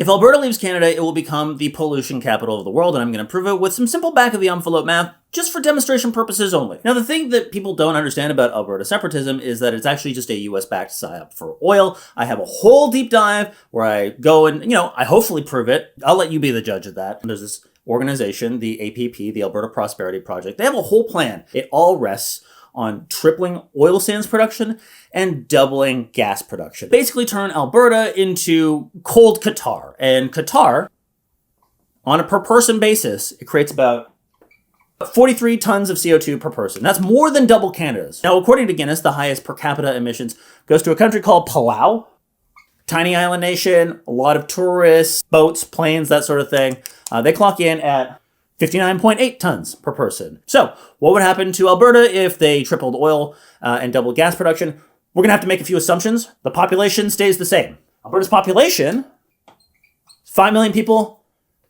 If Alberta leaves Canada, it will become the pollution capital of the world, and I'm going to prove it with some simple back-of-the-envelope math, just for demonstration purposes only. Now, the thing that people don't understand about Alberta separatism is that it's actually just a US-backed psyop for oil. I have a whole deep dive where I go and, I hopefully prove it. I'll let you be the judge of that. There's this organization, the APP, the Alberta Prosperity Project. They have a whole plan. It all rests on tripling oil sands production and doubling gas production. Basically turn Alberta into cold Qatar. And Qatar, on a per person basis, it creates about 43 tons of CO2 per person. That's more than double Canada's. Now, according to Guinness, the highest per capita emissions goes to a country called Palau. Tiny island nation, a lot of tourists, boats, planes, that sort of thing. They clock in at 59.8 tons per person. So what would happen to Alberta if they tripled oil and doubled gas production? We're going to have to make a few assumptions. The population stays the same. Alberta's population, 5 million people,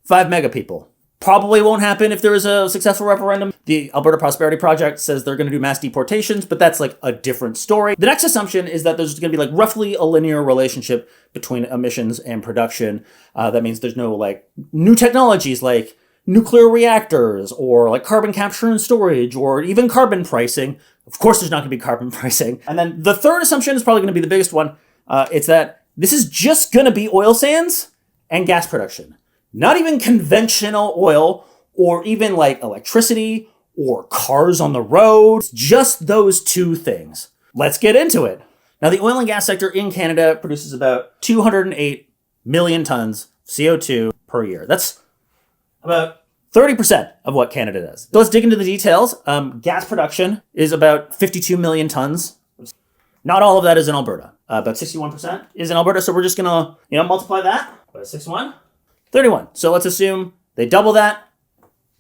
5 mega people. Probably won't happen if there is a successful referendum. The Alberta Prosperity Project says they're going to do mass deportations, but that's like a different story. The next assumption is that there's going to be like roughly a linear relationship between emissions and production. That means there's no like new technologies like nuclear reactors or like carbon capture and storage or even carbon pricing. Of course, there's not going to be carbon pricing. And then the third assumption is probably going to be the biggest one. It's that this is just going to be oil sands and gas production. Not even conventional oil or even like electricity or cars on the road. It's just those two things. Let's get into it. Now, the oil and gas sector in Canada produces about 208 million tons of CO2 per year. That's about 30% of what Canada does. So let's dig into the details. Gas production is about 52 million tons. Not all of that is in Alberta. About 61% is in Alberta. So we're just going to, multiply that by 61. 31. So let's assume they double that.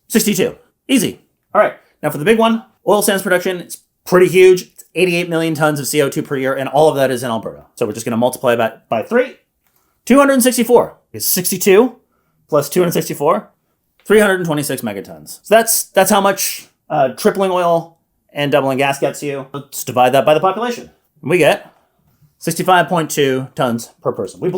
62. Easy. All right. Now for the big one, oil sands production, it's pretty huge. It's 88 million tons of CO2 per year, and all of that is in Alberta. So we're just going to multiply that by 3. 264 is 62 plus 264, 326 megatons. So that's how much tripling oil and doubling gas gets you. Let's divide that by the population. And we get 65.2 tons per person. We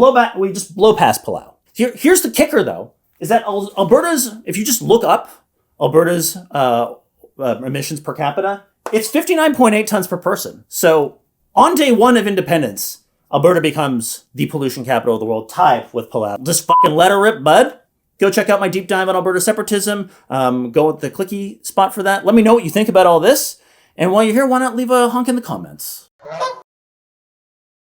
just blow past Palau. Here's the kicker, though, is that Alberta's, if you just look up Alberta's emissions per capita, it's 59.8 tons per person. So on day one of independence, Alberta becomes the pollution capital of the world, tied with Palau. Just fucking let her rip, bud. Go check out my deep dive on Alberta separatism. Go with the clicky spot for that. Let me know what you think about all this. And while you're here, why not leave a honk in the comments?